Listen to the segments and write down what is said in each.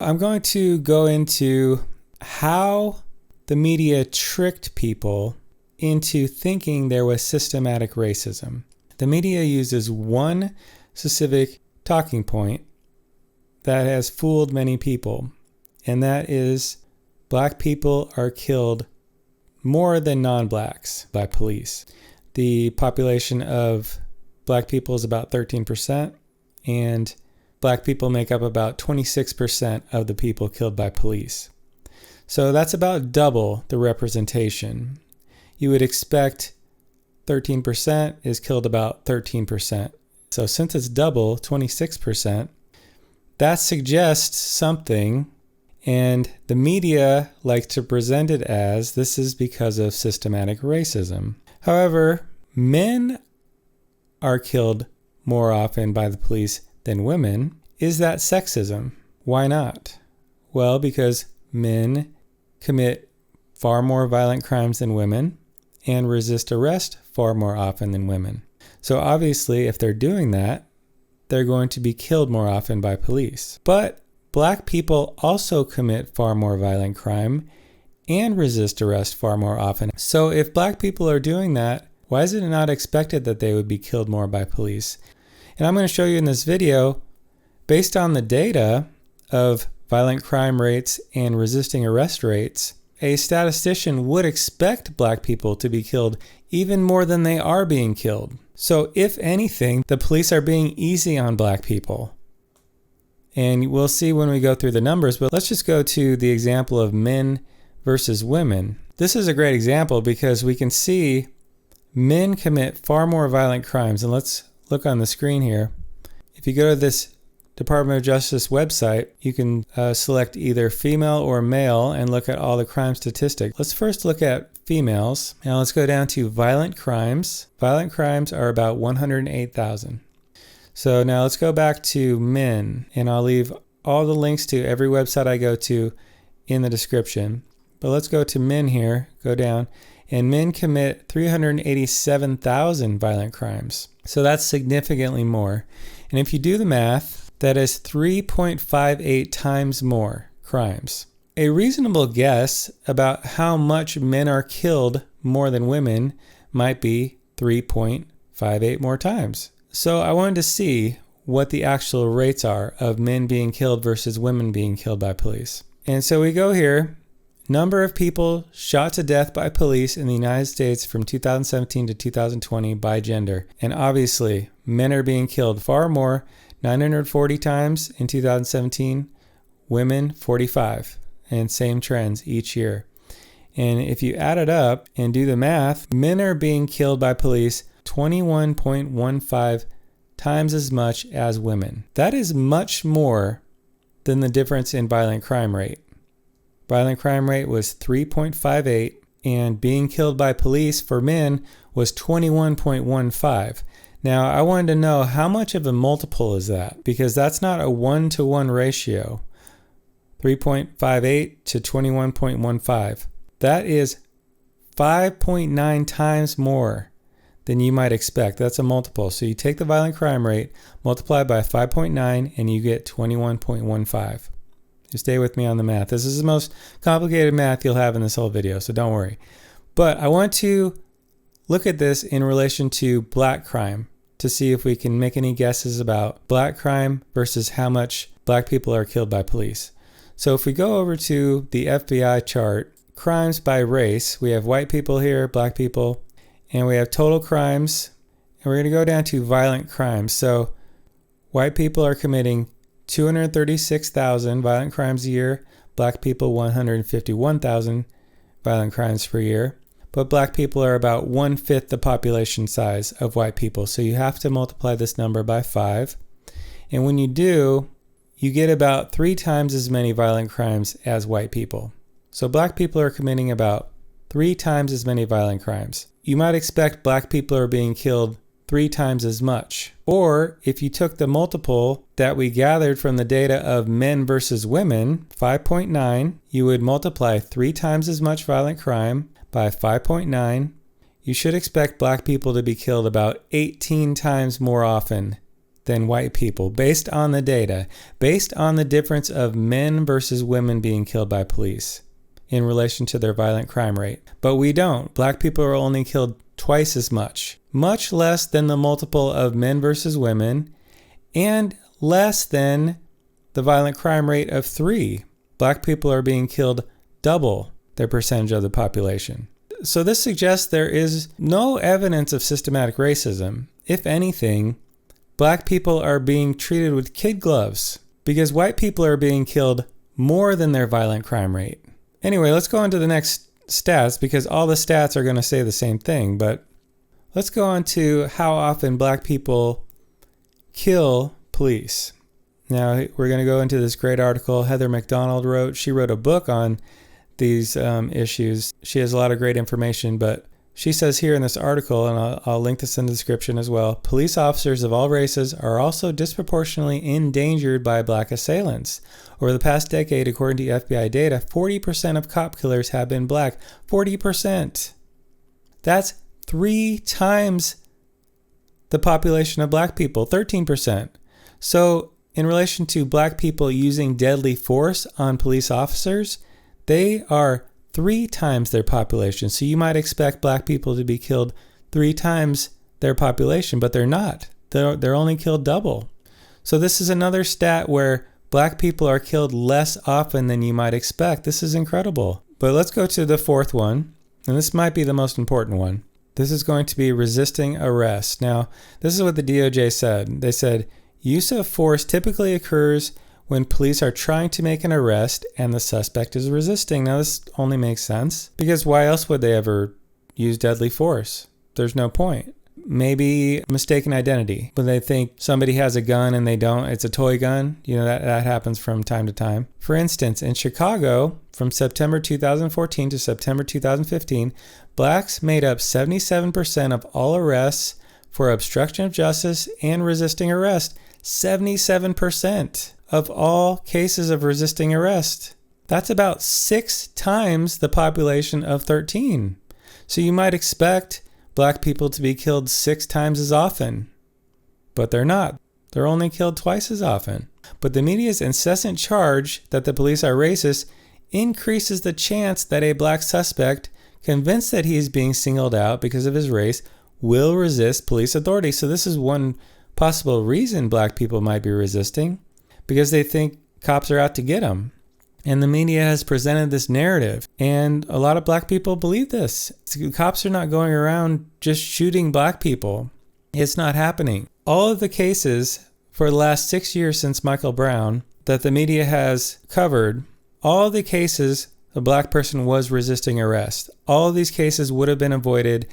I'm going to go into how the media tricked people into thinking there was systematic racism. The media uses one specific talking point that has fooled many people, and that is black people are killed more than non-blacks by police. The population of black people is about 13%, and black people make up about 26% of the people killed by police. So that's about double the representation. You would expect 13% is killed about 13%. So since it's double, 26%, that suggests something, and the media likes to present it as this is because of systematic racism. However, men are killed more often by the police than women. Is that sexism? Why not? Well, because men commit far more violent crimes than women and resist arrest far more often than women. So obviously, if they're doing that, they're going to be killed more often by police. But black people also commit far more violent crime and resist arrest far more often. So if black people are doing that, why is it not expected that they would be killed more by police? And I'm going to show you in this video, based on the data of violent crime rates and resisting arrest rates, a statistician would expect black people to be killed even more than they are being killed. So if anything, the police are being easy on black people. And we'll see when we go through the numbers, but let's just go to the example of men versus women. This is a great example because we can see men commit far more violent crimes. And let's look on the screen here. If you go to this Department of Justice website, you can select either female or male and look at all the crime statistics. Let's first look at females. Now let's go down to violent crimes. Violent crimes are about 108,000. So now let's go back to men, and I'll leave all the links to every website I go to in the description. But let's go to men here, go down, and men commit 387,000 violent crimes. So that's significantly more. And if you do the math, that is 3.58 times more crimes. A reasonable guess about how much men are killed more than women might be 3.58 more times. So I wanted to see what the actual rates are of men being killed versus women being killed by police. And so we go here, number of people shot to death by police in the United States from 2017 to 2020 by gender. And obviously, men are being killed far more, 940 times in 2017, women 45, and same trends each year. And if you add it up and do the math, men are being killed by police 21.15 times as much as women. That is much more than the difference in violent crime rate. Violent crime rate was 3.58, and being killed by police for men was 21.15. Now, I wanted to know how much of a multiple is that, because that's not a 1-to-1 ratio. 3.58 to 21.15. That is 5.9 times more than you might expect. That's a multiple. So you take the violent crime rate, multiply by 5.9, and you get 21.15. Just stay with me on the math. This is the most complicated math you'll have in this whole video, so don't worry. But I want to look at this in relation to black crime to see if we can make any guesses about black crime versus how much black people are killed by police. So if we go over to the FBI chart, crimes by race, we have white people here, black people, and we have total crimes, and we're going to go down to violent crimes. So white people are committing 236,000 violent crimes a year, black people 151,000 violent crimes per year. But black people are about 1/5 the population size of white people. So you have to multiply this number by 5. And when you do, you get about 3 times as many violent crimes as white people. So black people are committing about 3 times as many violent crimes. You might expect black people are being killed 3 times as much. Or if you took the multiple that we gathered from the data of men versus women, 5.9, you would multiply 3 times as much violent crime by 5.9, you should expect black people to be killed about 18 times more often than white people based on the data, based on the difference of men versus women being killed by police in relation to their violent crime rate. But we don't. Black people are only killed twice as much less than the multiple of men versus women, and less than the violent crime rate of 3. Black people are being killed double their percentage of the population. So this suggests there is no evidence of systematic racism. If anything, black people are being treated with kid gloves because white people are being killed more than their violent crime rate. Anyway, let's go on to the next stats because all the stats are going to say the same thing. But let's go on to how often black people kill police. Now, we're going to go into this great article Heather McDonald wrote. She wrote a book on these issues. She has a lot of great information, but she says here in this article, and I'll link this in the description as well, police officers of all races are also disproportionately endangered by black assailants. Over the past decade, according to FBI data, 40% of cop killers have been black. 40%. That's 3 times the population of black people, 13%. So in relation to black people using deadly force on police officers, they are 3 times their population. So you might expect black people to be killed 3 times their population, but they're not. They're only killed double. So this is another stat where black people are killed less often than you might expect. This is incredible. But let's go to the 4th one, and this might be the most important one. This is going to be resisting arrest. Now, this is what the DOJ said. They said, use of force typically occurs when police are trying to make an arrest and the suspect is resisting. Now, this only makes sense because why else would they ever use deadly force? There's no point. Maybe mistaken identity. When they think somebody has a gun and they don't, it's a toy gun. You know, that happens from time to time. For instance, in Chicago, from September 2014 to September 2015, blacks made up 77% of all arrests for obstruction of justice and resisting arrest. 77% of all cases of resisting arrest. That's about 6 times the population of 13. So you might expect black people to be killed 6 times as often, but they're not. They're only killed twice as often. But the media's incessant charge that the police are racist increases the chance that a black suspect, convinced that he is being singled out because of his race, will resist police authority. So this is one possible reason black people might be resisting, because they think cops are out to get them. And the media has presented this narrative, and a lot of black people believe this. Cops are not going around just shooting black people. It's not happening. All of the cases for the last 6 years since Michael Brown that the media has covered, all of the cases a black person was resisting arrest. All of these cases would have been avoided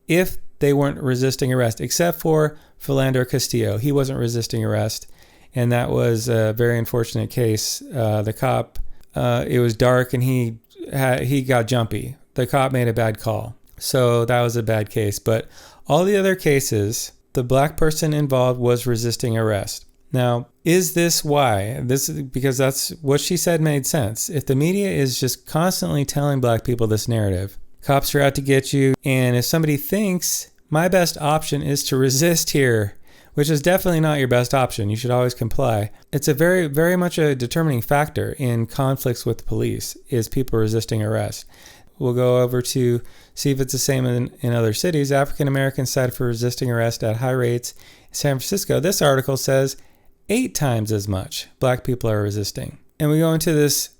if they weren't resisting arrest, except for Philander Castillo. He wasn't resisting arrest, and that was a very unfortunate case. The cop, it was dark and he got jumpy. The cop made a bad call. So that was a bad case. But all the other cases, the black person involved was resisting arrest. Now, is this why? Because that's what she said made sense. If the media is just constantly telling black people this narrative, cops are out to get you, and if somebody thinks my best option is to resist here, which is definitely not your best option, you should always comply. It's a very, very much a determining factor in conflicts with police, is people resisting arrest. We'll go over to see if it's the same in other cities. African Americans cited for resisting arrest at high rates in San Francisco. This article says 8 times as much black people are resisting. And we go into this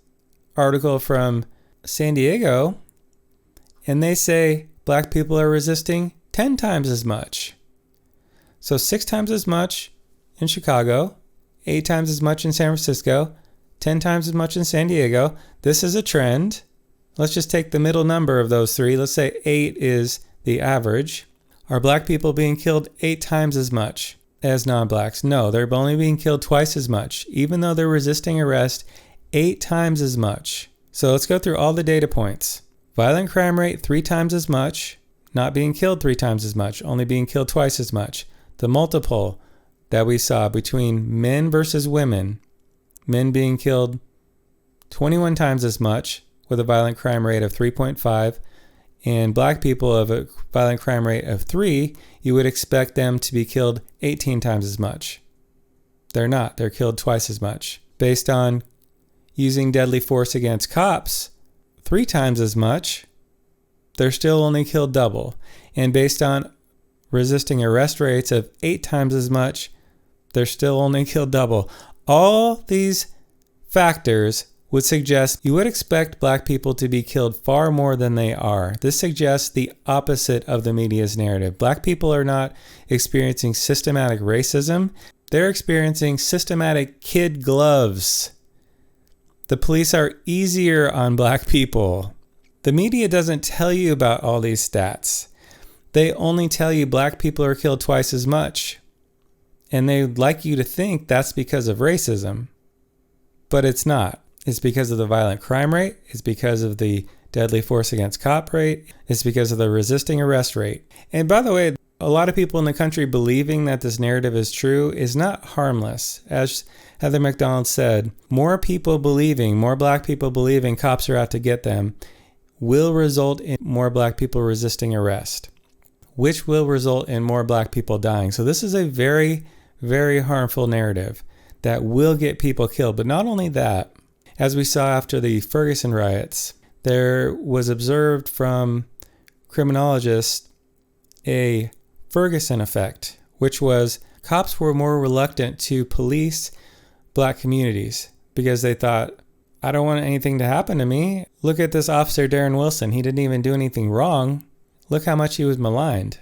article from San Diego, and they say black people are resisting 10 times as much. So 6 times as much in Chicago, 8 times as much in San Francisco, 10 times as much in San Diego. This is a trend. Let's just take the middle number of those 3. Let's say 8 is the average. Are black people being killed 8 times as much as non-blacks? No, they're only being killed twice as much, even though they're resisting arrest 8 times as much. So let's go through all the data points. Violent crime rate 3 times as much, not being killed 3 times as much, only being killed twice as much. The multiple that we saw between men versus women, men being killed 21 times as much with a violent crime rate of 3.5, and black people of a violent crime rate of 3, you would expect them to be killed 18 times as much They're not. They're killed twice as much. Based on using deadly force against cops 3 times as much, they're still only killed double. And based on resisting arrest rates of 8 times as much, they're still only killed double. All these factors would suggest you would expect black people to be killed far more than they are. This suggests the opposite of the media's narrative. Black people are not experiencing systematic racism. They're experiencing systematic kid gloves. The police are easier on black people. The media doesn't tell you about all these stats. They only tell you black people are killed twice as much. And they'd like you to think that's because of racism. But it's not. It's because of the violent crime rate. It's because of the deadly force against cop rate. It's because of the resisting arrest rate. And by the way, a lot of people in the country believing that this narrative is true is not harmless. As Heather McDonald said, more black people believing cops are out to get them will result in more black people resisting arrest, which will result in more black people dying. So this is a very, very harmful narrative that will get people killed. But not only that, as we saw after the Ferguson riots, there was observed from criminologists a Ferguson effect, which was cops were more reluctant to police black communities because they thought, I don't want anything to happen to me. Look at this officer, Darren Wilson. He didn't even do anything wrong. Look how much he was maligned.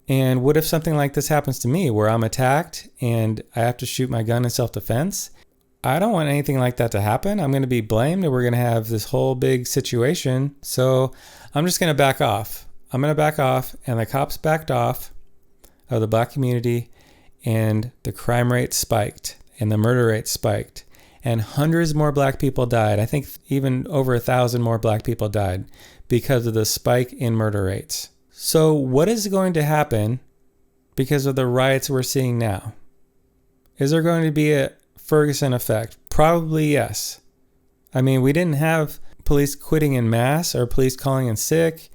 And what if something like this happens to me where I'm attacked and I have to shoot my gun in self-defense? I don't want anything like that to happen. I'm going to be blamed and we're going to have this whole big situation. So I'm just going to back off. I'm going to back off. And the cops backed off of the black community and the crime rate spiked and the murder rate spiked. And hundreds more black people died. I think even over 1,000 more black people died because of the spike in murder rates. So what is going to happen because of the riots we're seeing now? Is there going to be a Ferguson effect? Probably yes. I mean, we didn't have police quitting en masse or police calling in sick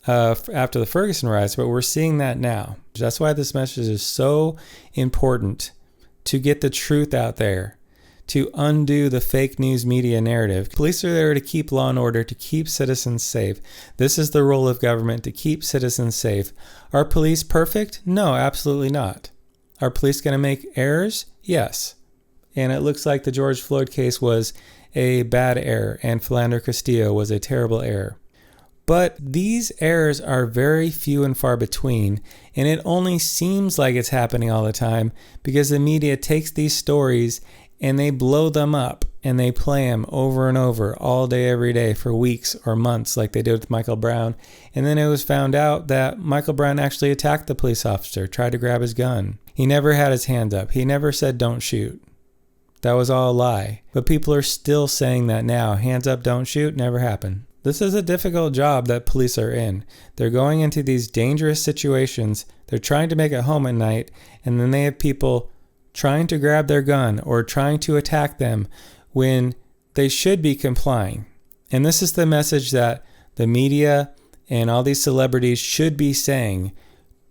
after the Ferguson riots, but we're seeing that now. That's why this message is so important, to get the truth out there, to undo the fake news media narrative. Police are there to keep law and order, to keep citizens safe. This is the role of government, to keep citizens safe. Are police perfect? No, absolutely not. Are police going to make errors? Yes. And it looks like the George Floyd case was a bad error, and Philander Castillo was a terrible error. But these errors are very few and far between, and it only seems like it's happening all the time because the media takes these stories and they blow them up and they play them over and over all day, every day for weeks or months, like they did with Michael Brown. And then it was found out that Michael Brown actually attacked the police officer, tried to grab his gun. He never had his hand up. He never said, "Don't shoot." That was all a lie. But people are still saying that now. Hands up, don't shoot, never happened. This is a difficult job that police are in. They're going into these dangerous situations. They're trying to make it home at night, and then they have people trying to grab their gun or trying to attack them when they should be complying. And this is the message that the media and all these celebrities should be saying.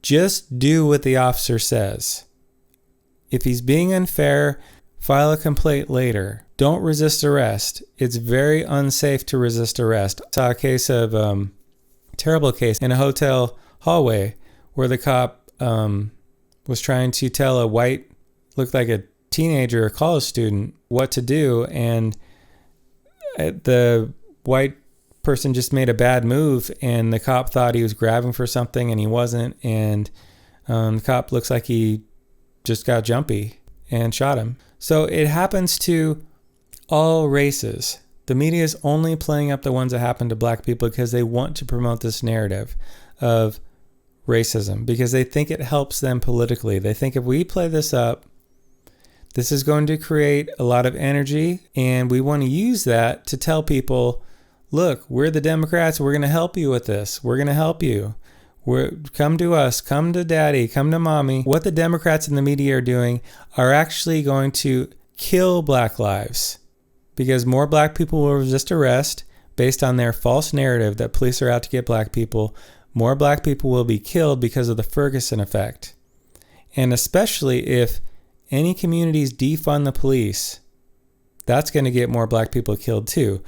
Just do what the officer says. If he's being unfair, file a complaint later. Don't resist arrest. It's very unsafe to resist arrest. I saw a case of, terrible case in a hotel hallway where the cop was trying to tell a white, looked like a teenager or college student, what to do. And the white person just made a bad move and the cop thought he was grabbing for something and he wasn't. And the cop looks like he just got jumpy and shot him. So it happens to all races. The media is only playing up the ones that happen to black people because they want to promote this narrative of racism, because they think it helps them politically. They think if we play this up, this is going to create a lot of energy, and we want to use that to tell people, look, we're the Democrats, we're going to help you with this. We're going to help you. Come to us, come to daddy, come to mommy. What the Democrats and the media are doing are actually going to kill black lives, because more black people will resist arrest based on their false narrative that police are out to get black people. More black people will be killed because of the Ferguson effect. And especially if any communities defund the police, that's going to get more black people killed too.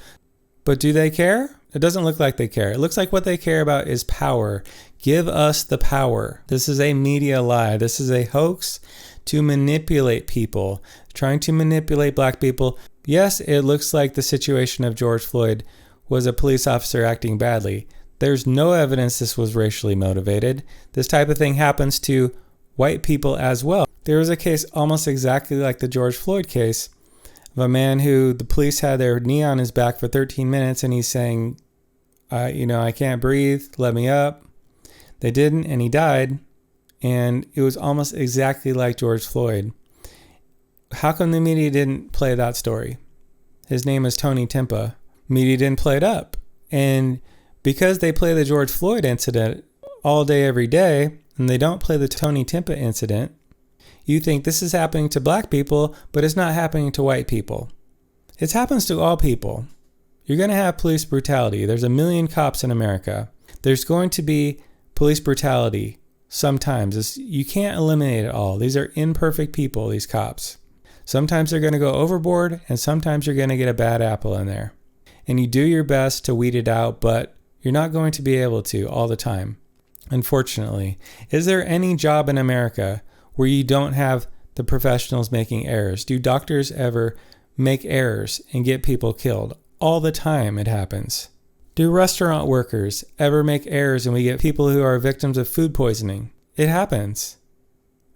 But do they care? It doesn't look like they care. It looks like what they care about is power. Give us the power. This is a media lie. This is a hoax to manipulate people, trying to manipulate black people. Yes, it looks like the situation of George Floyd was a police officer acting badly. There's no evidence this was racially motivated. This type of thing happens to white people as well. There was a case almost exactly like the George Floyd case of a man who the police had their knee on his back for 13 minutes and he's saying, I can't breathe, let me up. They didn't, and he died. And it was almost exactly like George Floyd. How come the media didn't play that story? His name is Tony Timpa. Media didn't play it up. And because they play the George Floyd incident all day, every day, and they don't play the Tony Timpa incident, you think this is happening to black people, but it's not happening to white people. It happens to all people. You're going to have police brutality. There's 1 million cops in America. There's going to be police brutality sometimes. You can't eliminate it all. These are imperfect people, these cops. Sometimes they're going to go overboard, and sometimes you're going to get a bad apple in there. And you do your best to weed it out, but you're not going to be able to all the time, unfortunately. Is there any job in America where you don't have the professionals making errors? Do doctors ever make errors and get people killed? All the time it happens. Do restaurant workers ever make errors and we get people who are victims of food poisoning? It happens,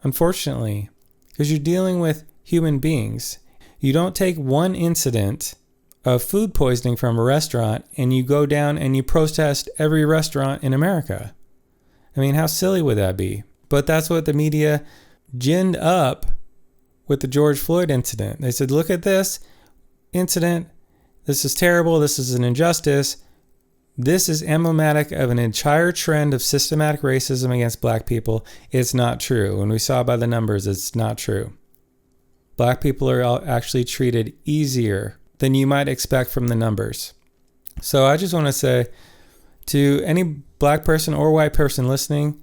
unfortunately, because you're dealing with human beings. You don't take one incident of food poisoning from a restaurant and you go down and you protest every restaurant in America. I mean, how silly would that be? But that's what the media ginned up with the George Floyd incident. They said, look at this incident. This is terrible. This is an injustice. This is emblematic of an entire trend of systematic racism against black people. It's not true. When we saw by the numbers, it's not true. Black people are actually treated easier than you might expect from the numbers. So I just want to say to any black person or white person listening,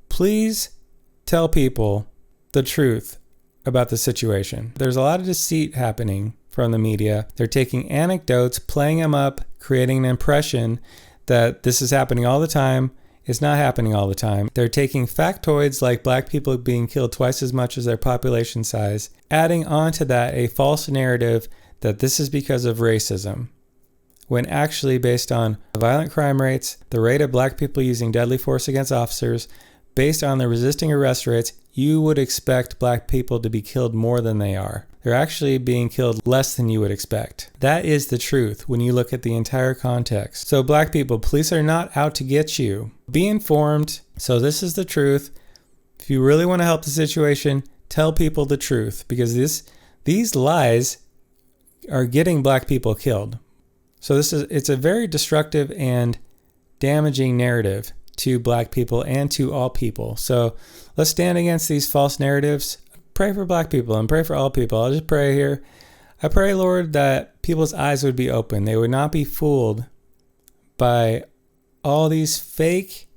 please tell people the truth about the situation. There's a lot of deceit happening from the media. They're taking anecdotes, playing them up, creating an impression that this is happening all the time. It's not happening all the time. They're taking factoids like black people being killed twice as much as their population size, adding on to that a false narrative that this is because of racism, when actually based on violent crime rates, the rate of black people using deadly force against officers, based on the resisting arrest rates, you would expect black people to be killed more than they are. They're actually being killed less than you would expect. That is the truth when you look at the entire context. So black people, police are not out to get you. Be informed. So this is the truth. If you really want to help the situation, tell people the truth, because these lies are getting black people killed. So it's a very destructive and damaging narrative to black people and to all people. So let's stand against these false narratives. Pray for black people and pray for all people. I'll just pray here. I pray, Lord, that people's eyes would be open. They would not be fooled by all these fake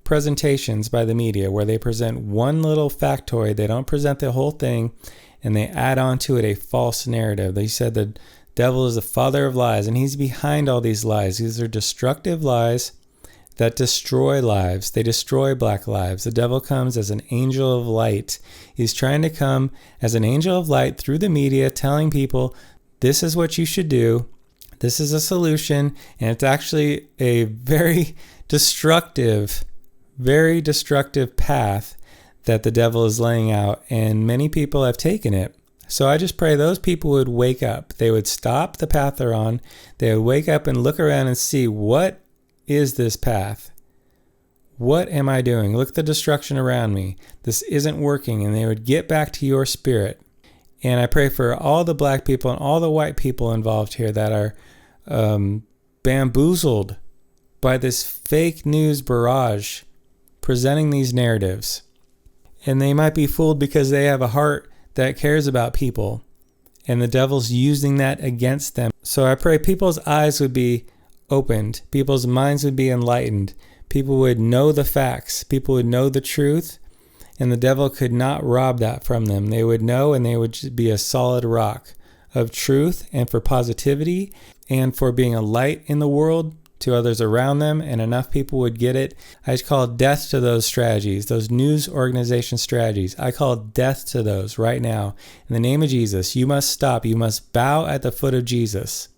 presentations by the media where they present one little factoid. They don't present the whole thing, and they add on to it a false narrative. They said the devil is the father of lies, and he's behind all these lies. These are destructive lies that destroy lives. They destroy black lives. The devil comes as an angel of light. He's trying to come as an angel of light through the media, telling people, this is what you should do. This is a solution. And it's actually a very destructive path that the devil is laying out. And many people have taken it. So I just pray those people would wake up. They would stop the path they're on. They would wake up and look around and see, what is this path? What am I doing? Look at the destruction around me. This isn't working. And they would get back to your spirit. And I pray for all the black people and all the white people involved here that are bamboozled by this fake news barrage presenting these narratives. And they might be fooled because they have a heart that cares about people. And the devil's using that against them. So I pray people's eyes would be opened. People's minds would be enlightened. People would know the facts. People would know the truth. and the devil could not rob that from them. They would know, and they would just be a solid rock of truth and for positivity and for being a light in the world to others around them, and enough people would get it. I just call death to those strategies, those news organization strategies. I call death to those right now. In the name of Jesus, you must stop. You must bow at the foot of Jesus.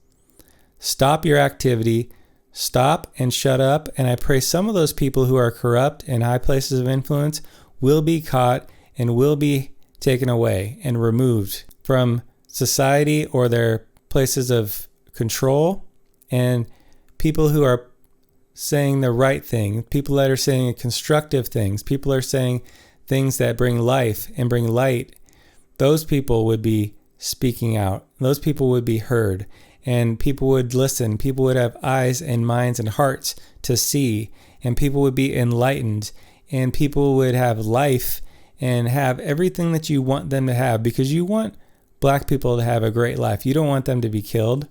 Stop your activity. Stop and shut up. And I pray some of those people who are corrupt in high places of influence will be caught and will be taken away and removed from society or their places of control. And people who are saying the right thing, people that are saying constructive things, people are saying things that bring life and bring light, those people would be speaking out. Those people would be heard, and people would listen. People would have eyes and minds and hearts to see, and people would be enlightened, and people would have life and have everything that you want them to have, because you want black people to have a great life. You don't want them to be killed.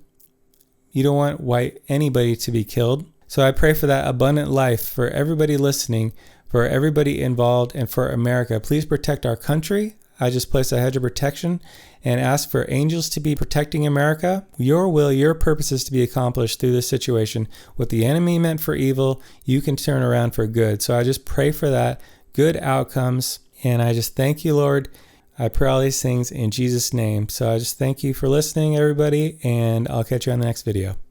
You don't want anybody to be killed. So I pray for that abundant life for everybody listening, for everybody involved, and for America. Please protect our country. I just place a hedge of protection and ask for angels to be protecting America. Your will, your purposes to be accomplished through this situation. What the enemy meant for evil, you can turn around for good. So I just pray for that, good outcomes. And I just thank you, Lord. I pray all these things in Jesus' name. So I just thank you for listening, everybody, and I'll catch you on the next video.